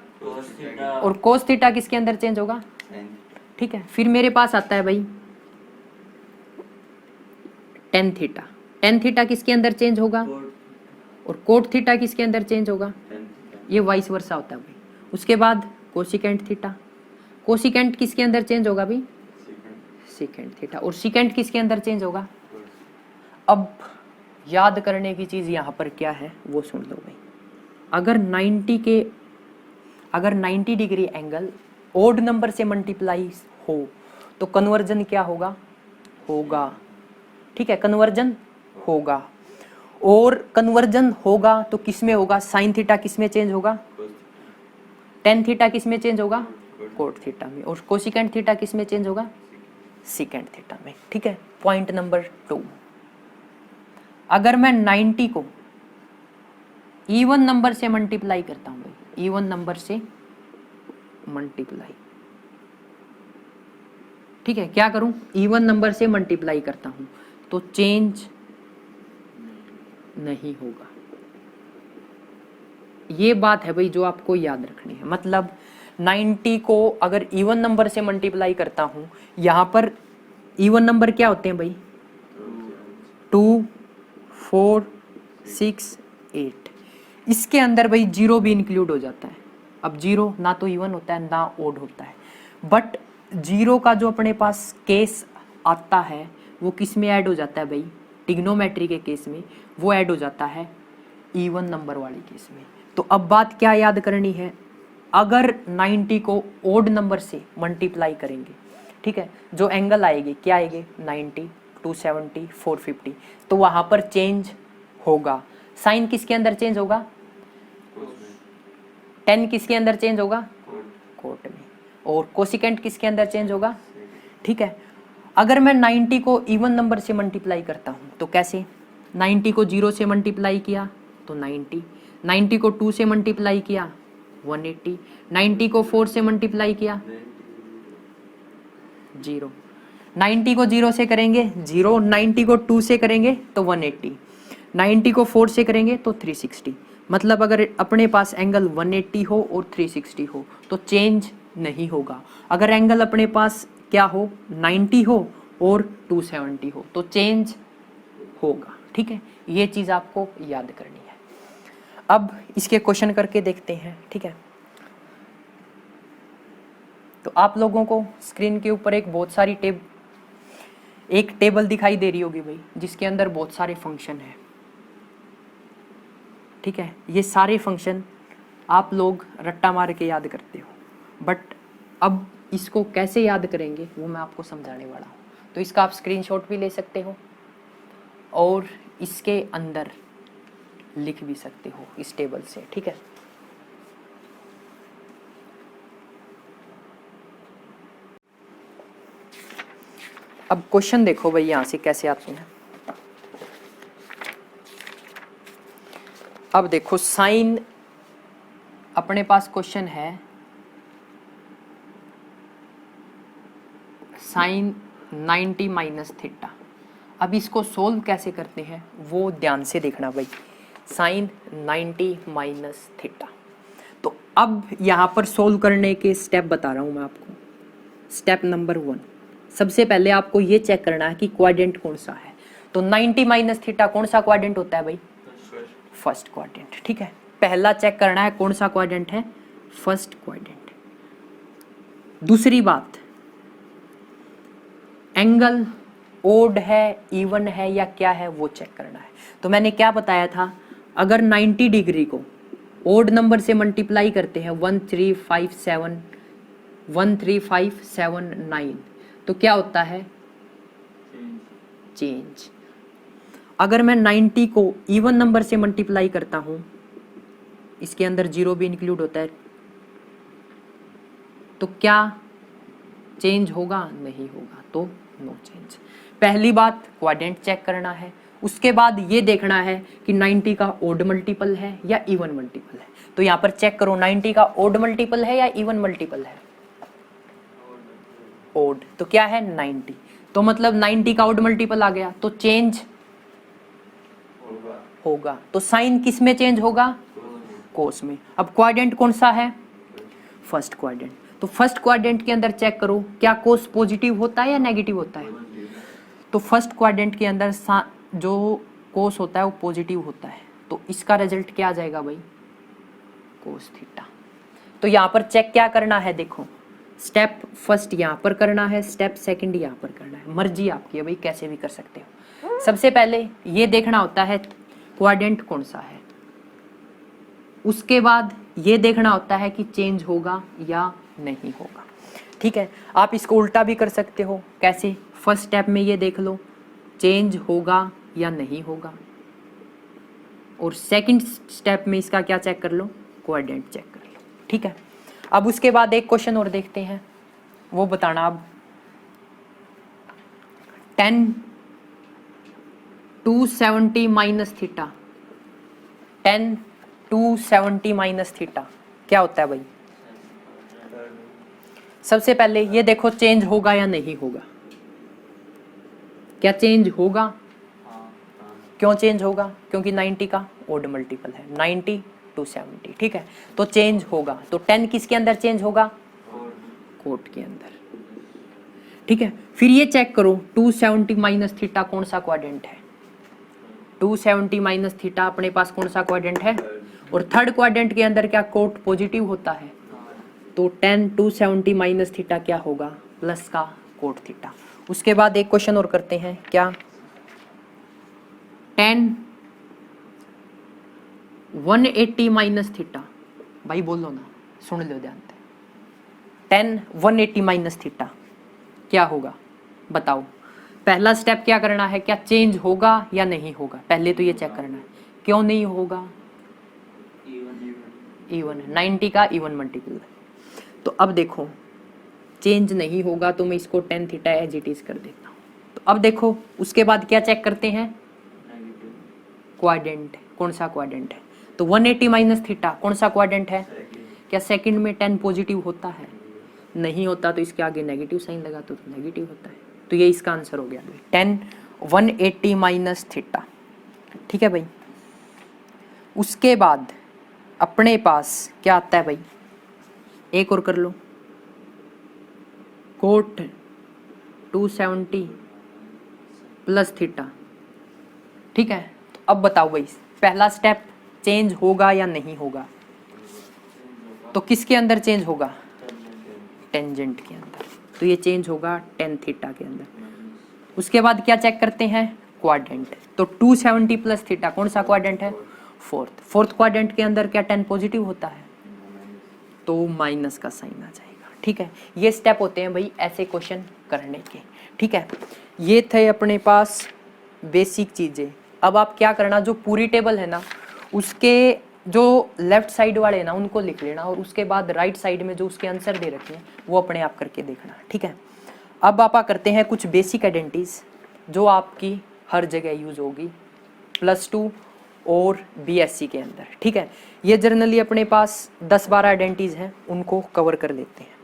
और कोस थीटा किसके अंदर चेंज होगा, ठीक है। फिर मेरे पास आता है भाई टेन थीटा, टेन थीटा किसके अंदर चेंज होगा, और कोट थीटा किसके अंदर चेंज होगा, ये वाइस वर्सा होता है भाई। उसके बाद कोसिकेंट थीटा, कोसिकेंट किसके अंदर चेंज होगा भाई, सेकेंट थीटा, और सेकेंट किसके अंदर चेंज होगा। अब याद करने की चीज यहाँ पर क्या है वो सुन लो भाई। अगर 90 डिग्री एंगल ओड नंबर से मल्टीप्लाई हो तो कन्वर्जन क्या होगा, ठीक है, कन्वर्जन होगा। और कन्वर्जन होगा तो किस में होगा, साइन थीटा किस में चेंज होगा, टेन थीटा किस में चेंज होगा, कोट थीटा में, और कोसिकेंट थीटा किस में चेंज होगा, सेकेंट थीटा में, ठीक है। पॉइंट नंबर 2, अगर मैं 90 को इवन नंबर से मल्टीप्लाई करता हूं भाई, इवन नंबर से मल्टीप्लाई, ठीक है, क्या करूं, इवन नंबर से मल्टीप्लाई करता हूं तो चेंज नहीं होगा। ये बात है भाई जो आपको याद रखनी है। मतलब 90 को अगर इवन नंबर से मल्टीप्लाई करता हूं, यहां पर इवन नंबर क्या होते हैं भाई, 2 4 6 8, इसके अंदर भाई जीरो भी इंक्लूड हो जाता है। अब जीरो ना तो इवन होता है ना ओड होता है, बट जीरो का जो अपने पास केस आता है वो किस में ऐड हो जाता है भाई, ट्रिग्नोमेट्री के केस में वो ऐड हो जाता है इवन नंबर वाली केस में। तो अब बात क्या याद करनी है, अगर 90 को ओड नंबर से मल्टीप्लाई करेंगे, ठीक है, जो एंगल आएगी क्या आएगी, 90 270 450, तो वहां पर चेंज होगा। साइन किसके अंदर चेंज होगा, 10 किसके अंदर चेंज होगा, कोट में, और कोसिकेंट किसके अंदर चेंज होगा, ठीक है। अगर मैं 90 को इवन नंबर से मल्टीप्लाई करता हूं तो कैसे, 90 को 0 से मल्टीप्लाई किया तो 90, 90 को 2 से मल्टीप्लाई किया 180, 90 को 4 से मल्टीप्लाई किया 0, 90 को 0 से करेंगे 0, 90 को 2 से करेंगे तो 180, 90 को 4 से करेंगे तो 360। मतलब अगर अपने पास एंगल 180 हो और 360 हो तो चेंज नहीं होगा। अगर एंगल अपने पास क्या हो, 90 हो और 270 हो तो चेंज होगा, ठीक है। ये चीज़ आपको याद करनी है। अब इसके क्वेश्चन करके देखते हैं, ठीक है। तो आप लोगों को स्क्रीन के ऊपर एक बहुत सारी एक टेबल दिखाई दे रही होगी भाई, जिसके अंदर बहुत सारे फंक्शन हैं, ठीक है। ये सारे फंक्शन आप लोग रट्टा मार के याद करते हो, बट अब इसको कैसे याद करेंगे वो मैं आपको समझाने वाला हूँ। तो इसका आप स्क्रीनशॉट भी ले सकते हो और इसके अंदर लिख भी सकते हो इस टेबल से, ठीक है। अब क्वेश्चन देखो भाई यहाँ से कैसे आते हैं। अब देखो साइन, अपने पास क्वेश्चन है साइन 90 माइनस थीटा। अब इसको सोल्व कैसे करते हैं वो ध्यान से देखना भाई, साइन 90 माइनस थीटा। तो अब यहाँ पर सोल्व करने के स्टेप बता रहा हूँ मैं आपको। स्टेप नंबर 1, सबसे पहले आपको ये चेक करना है कि क्वाड्रेंट कौन सा है। तो 90 माइनस थीटा कौन सा क्वाड्रेंट होता है भाई? First quadrant. ठीक है, पहला चेक करना है कौन सा क्वाड्रेंट है, फर्स्ट क्वाड्रेंट। दूसरी बात, एंगल ओड है, इवन है या क्या है वो चेक करना है। तो मैंने क्या बताया था, अगर 90 डिग्री को ओड नंबर से मल्टीप्लाई करते हैं 13579 तो क्या होता है? चेंज। अगर मैं 90 को इवन नंबर से मल्टीप्लाई करता हूं, इसके अंदर जीरो भी इंक्लूड होता है, तो क्या चेंज होगा? नहीं होगा, तो नो चेंज। पहली बात क्वाड्रेंट चेक करना है, उसके बाद ये देखना है कि 90 का ओड मल्टीपल है या इवन मल्टीपल है। तो यहाँ पर चेक करो 90 का ओड मल्टीपल है या इवन मल्टीपल है? ओड। तो क्या है? 90। तो मतलब 90 का ओड मल्टीपल आ गया, तो चेंज होगा। तो साइन किस में चेंज होगा? कोस में। अब क्वाड्रेंट कौन सा है? First quadrant. तो फर्स्ट क्वाड्रेंट के अंदर चेक करो क्या कोस पॉजिटिव होता है या नेगेटिव होता है? तो फर्स्ट क्वाड्रेंट के अंदर जो कोस होता है वो पॉजिटिव होता है, तो इसका रिजल्ट क्या आ जाएगा भाई? Cos theta. तो यहाँ पर चेक क्या करना है, देखो स्टेप फर्स्ट यहाँ पर करना है, स्टेप सेकंड यहाँ पर करना है, मर्जी आपकी है भाई, कैसे भी कर सकते हो। सबसे पहले ये देखना होता है क्वाड्रेंट कौन सा है, उसके बाद ये देखना होता है कि चेंज होगा या नहीं होगा। ठीक है, आप इसको उल्टा भी कर सकते हो। कैसे? फर्स्ट स्टेप में ये देख लो चेंज होगा या नहीं होगा, और सेकंड स्टेप में इसका क्या चेक कर लो? क्वाड्रेंट चेक कर लो। ठीक है, अब उसके बाद एक क्वेश्चन और देखते हैं, वो बताना अब 10 270 माइनस थीटा, 10 270 माइनस थीटा क्या होता है भाई? सबसे पहले ये देखो चेंज होगा या नहीं होगा। क्या चेंज होगा? क्यों चेंज होगा? क्योंकि 90 का ओड मल्टीपल है, 90 270। ठीक है, तो चेंज होगा। तो 10 किसके अंदर चेंज होगा? कोट के अंदर। ठीक है, फिर ये चेक करो 270 माइनस थीटा कौन सा क्वाड्रेंट है? 270 माइनस थीटा अपने पास कौन सा क्वाड्रेंट है? और थर्ड क्वाड्रेंट के अंदर क्या कोट पॉजिटिव होता है? तो 10 270 माइनस थीटा क्या होगा? प्लस का कोट थीटा। उसके बाद एक क्वेश्चन और करते हैं, क्या 10 180 माइनस थीटा, भाई बोलो ना, सुन लो ध्यान से। 10 180 माइनस थीटा क्या होगा बताओ। पहला स्टेप क्या करना है, क्या चेंज होगा या नहीं होगा, पहले तो ये चेक करना है। क्यों नहीं होगा? इवन 90 का इवन मल्टीपल है। तो अब देखो चेंज नहीं होगा, तो मैं इसको 10 थीटा एज इट इज कर देता हूँ। तो अब देखो उसके बाद क्या चेक करते हैं? क्वाड्रेंट कौन सा क्वाड्रेंट है? तो 180 माइनस थीटा कौन सा क्वाड्रेंट है? क्या सेकंड में 10 पॉजिटिव होता है? नहीं होता, तो इसके आगे नेगेटिव साइन लगा तो नेगेटिव होता है। तो ये इसका आंसर हो गया 10 180 माइनस थीटा। ठीक है भाई, उसके बाद अपने पास क्या आता है भाई, एक और कर लो, कोट 270 प्लस थीटा। ठीक है, अब बताओ भाई पहला स्टेप चेंज होगा या नहीं होगा? तो किसके अंदर चेंज होगा? टेंजेंट के अंदर। तो ये चेंज होगा 10 थीटा के अंदर। उसके बाद क्या चेक करते हैं? क्वाड्रेंट। तो 270 प्लस थीटा कौन सा क्वाड्रेंट है? फोर्थ क्वाड्रेंट के अंदर क्या 10 पॉजिटिव होता है? तो माइनस का साइन आ जाएगा। ठीक है, ये स्टेप होते हैं भाई ऐसे क्वेश्चन करने के। ठीक है, ये थे अपने पास बेसिक चीजें। अब आप क्या करना, जो पूरी टेबल है ना उसके जो लेफ्ट साइड वाले हैं ना उनको लिख लेना, और उसके बाद राइट साइड में जो उसके आंसर दे रखे हैं वो अपने आप करके देखना। ठीक है, अब आप करते हैं कुछ बेसिक आइडेंटिटीज जो आपकी हर जगह यूज होगी +2 और बीएससी के अंदर। ठीक है, ये जनरली अपने पास 10-12 आइडेंटिटीज हैं, उनको कवर कर लेते हैं।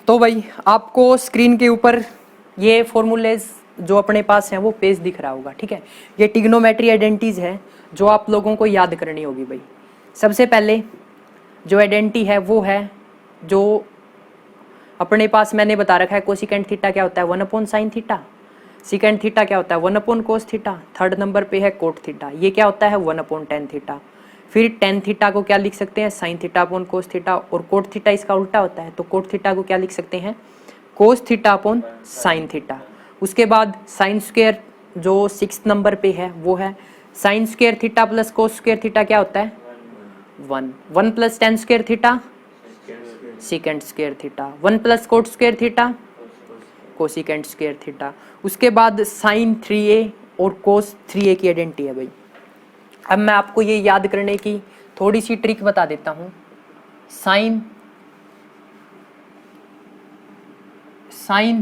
तो भाई आपको स्क्रीन के ऊपर ये फॉर्मूलेज जो अपने पास हैं वो पेज दिख रहा होगा, ठीक है। ये ट्रिग्नोमेट्री आइडेंटिटीज है जो आप लोगों को याद करनी होगी भाई। सबसे पहले जो आइडेंटिटी है वो है जो अपने पास मैंने बता रखा है, कोसिकेंट थीटा क्या होता है 1/sin थीटा, सिकेंट थीटा क्या होता है 1/cos थीटा, थर्ड नंबर पे है कोट थीटा, ये क्या होता है 1/tan थीटा। फिर tan थीटा को क्या लिख सकते हैं sin theta upon cos theta, और कोट थीटा इसका उल्टा होता है, तो कोट थीटा को क्या लिख सकते हैं cos theta upon sine theta. उसके बाद साइन स्क्वायर जो 6 नंबर पे है वो है sine square theta plus cos square theta क्या होता है 1 plus tan square theta secant square theta, 1 plus coat square theta cosecant square theta. उसके बाद साइन 3a और कोस 3a की आइडेंटिटी है भाई। अब मैं आपको ये याद करने की थोड़ी सी ट्रिक बता देता हूँ। साइन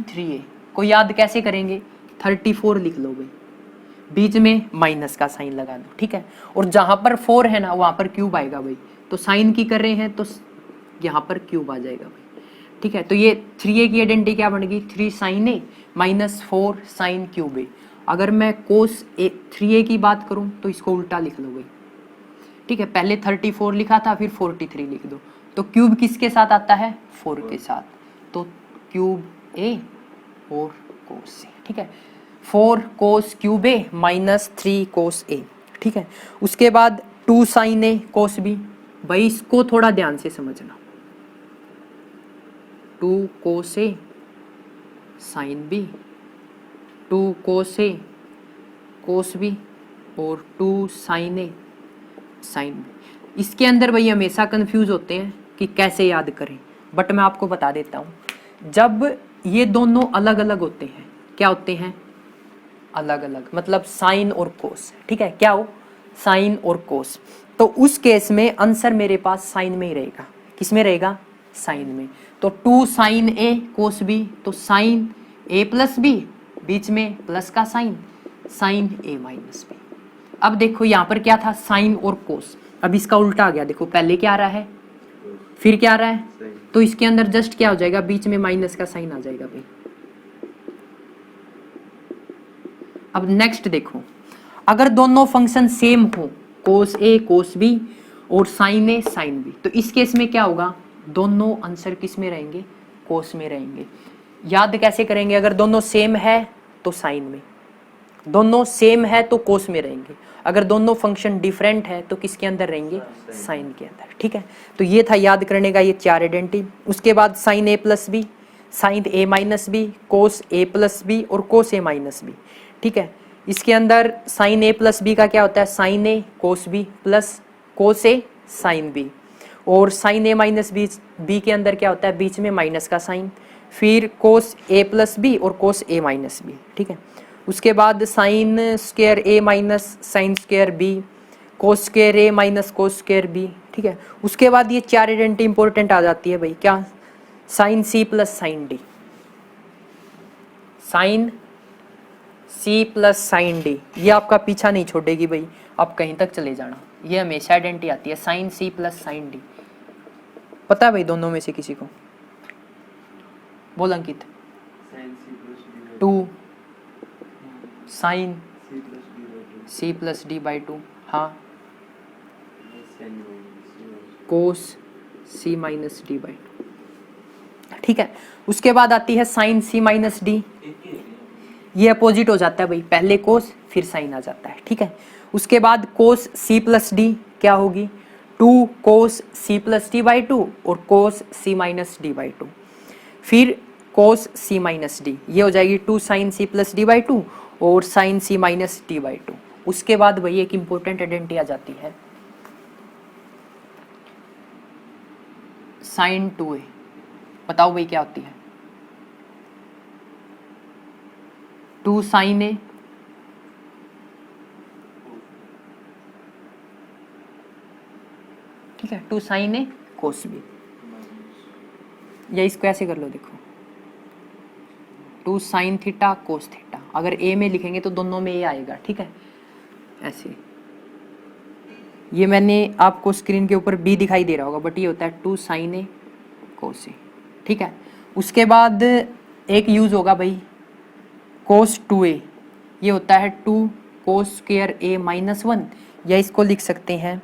3a को याद कैसे करेंगे, 34 लिख लो भाई, बीच में माइनस का साइन लगा दो, ठीक है। और जहां पर 4 है ना वहां पर क्यूब आएगा भाई, तो साइन की कर रहे हैं तो यहाँ पर क्यूब आ जाएगा भाई, ठीक है। तो ये 3a की आइडेंटिटी क्या बन गई 3 sin a minus 4 sin cube a। अगर मैं कोस 3a की बात करूं तो इसको उल्टा लिख लो भाई, ठीक है। पहले 34 लिखा था फिर 43 लिख दो, तो क्यूब किसके साथ आता है 4 के साथ, तो क्यूब a और कोस a, ठीक है। 4 cos cube a minus 3 cos a, ठीक है। उसके बाद 2 sin a कोस b, भाई इसको थोड़ा ध्यान से समझना, 2 cos a sine b, 2 cos a cos b और 2 sin a साइन b। इसके अंदर भाई हमेशा कंफ्यूज होते हैं कि कैसे याद करें, बट मैं आपको बता देता हूँ। जब ये दोनों अलग अलग होते हैं, क्या होते हैं अलग अलग, मतलब साइन और कोस, ठीक है। क्या हो साइन और कोस, तो उस केस में आंसर मेरे पास साइन में ही रहेगा। किस में रहेगा साइन में, तो 2 sin a कोस b, तो साइन a प्लस b, बीच में प्लस का sine sine a minus b। अब देखो यहाँ पर क्या था साइन और कोस, अब इसका उल्टा आ गया, देखो पहले क्या आ रहा है फिर क्या आ रहा है, तो इसके अंदर जस्ट क्या हो जाएगा बीच में माइनस का साइन आ जाएगा भाई। अब नेक्स्ट देखो, अगर दोनों फंक्शन सेम हो कोस a कोस b और साइन a साइन b, तो इस केस में क्या होगा दोनों आंसर किस में रहेंगे कोस में रहेंगे। याद कैसे करेंगे, अगर दोनों सेम है तो साइन में, दोनों सेम है तो कोस में रहेंगे, अगर दोनों फंक्शन डिफरेंट है तो किसके अंदर रहेंगे साइन के अंदर, ठीक है। तो ये था याद करने का ये 4 आइडेंटिटी। उसके बाद sine a plus B, sine a minus B, cos a plus B और कोस a माइनस बी, ठीक है। इसके अंदर साइन a प्लस बी का क्या होता है sine a cos b plus cos a sine b, और साइन a माइनस बी के अंदर क्या होता है बीच में माइनस का साइन, फिर कोस a प्लस बी और कोस a माइनस बी, ठीक है। उसके बाद sine square a minus sine square b, cos square a minus cos square b, ठीक है। उसके बाद ये 4 आइडेंटिटी इंपॉर्टेंट आ जाती है भाई, क्या sine c plus sine d, sine c plus sine d, ये आपका पीछा नहीं छोड़ेगी भाई, आप कहीं तक चले जाना, ये हमेशा आइडेंटिटी आती है sine c plus sine d। पता है भाई दोनों में से किसी को, बोल Ankit. 2 sine c plus d by 2, हाँ cos c minus d by 2, ठीक है। उसके बाद आती है साइन c माइनस d, ये अपोजिट हो जाता है भाई, पहले कोस फिर साइन आ जाता है, ठीक है। उसके बाद कोस c प्लस d क्या होगी 2 कोस c प्लस d बाई 2 और कोस c माइनस d बाई 2, फिर कोस c माइनस d, ये हो जाएगी 2 sine c plus d by 2 और sine c minus d by 2। उसके बाद वही एक इंपॉर्टेंट आइडेंटिटी आ जाती है साइन 2a, बताओ भाई क्या होती है 2 साइन a ठीक है 2 साइन a कोस b, या इसको ऐसे कर लो देखो 2 साइन थीटा कोस थीटा, अगर a में लिखेंगे तो दोनों में a आएगा, ठीक है ऐसे। ये मैंने आपको स्क्रीन के ऊपर b दिखाई दे रहा होगा, बट ये होता है 2 साइन a कोस a, ठीक है। उसके बाद एक यूज़ होगा भाई cos 2a, ये होता है 2 cos स्क्वायर a माइनस 1, या इसको लिख सकते हैं,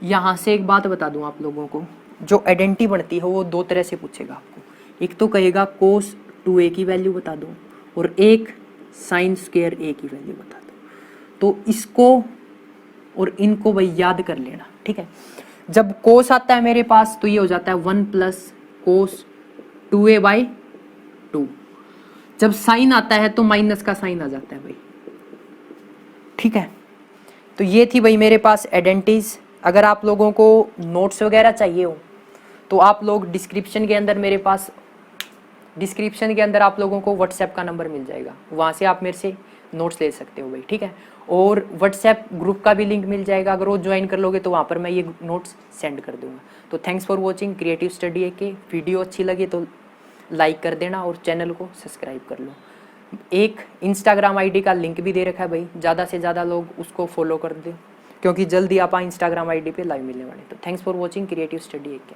यहाँ से एक बात बता दूं आप लोगों को, जो आइडेंटिटी बढ़ती है वो दो तरह से पूछेगा आपको, एक तो कहेगा cos 2a की वैल्यू बता दो और एक साइन स्क्वायर a की वैल्यू बता दो। तो इसको और इनको भाई याद कर लेना, ठीक है। जब cos आता है मेरे पास तो ये हो जाता है 1 प्लस cos 2a बाई 2। जब साइन आता है तो माइनस का साइन आ जाता है भाई, ठीक है। तो ये थी भाई मेरे पास आइडेंटिटीज। अगर आप लोगों को नोट्स वगैरह चाहिए हो तो आप लोग डिस्क्रिप्शन के अंदर, मेरे पास डिस्क्रिप्शन के अंदर आप लोगों को व्हाट्सएप का नंबर मिल जाएगा, वहाँ से आप मेरे से नोट्स ले सकते हो भाई, ठीक है। और व्हाट्सएप ग्रुप का भी लिंक मिल जाएगा, अगर वो ज्वाइन कर लोगे तो वहाँ पर मैं ये नोट्स सेंड कर दूँगा। तो thanks for watching creative study A K. Video अच्छी लगी तो लाइक कर देना और चैनल को सब्सक्राइब कर लो। एक इंस्टाग्राम आईडी का लिंक भी दे रखा है भाई, ज़्यादा से ज़्यादा लोग उसको फॉलो कर दो, क्योंकि जल्दी आप इंस्टाग्राम आईडी पे लाइव मिलने वाले। तो thanks for watching creative study A के।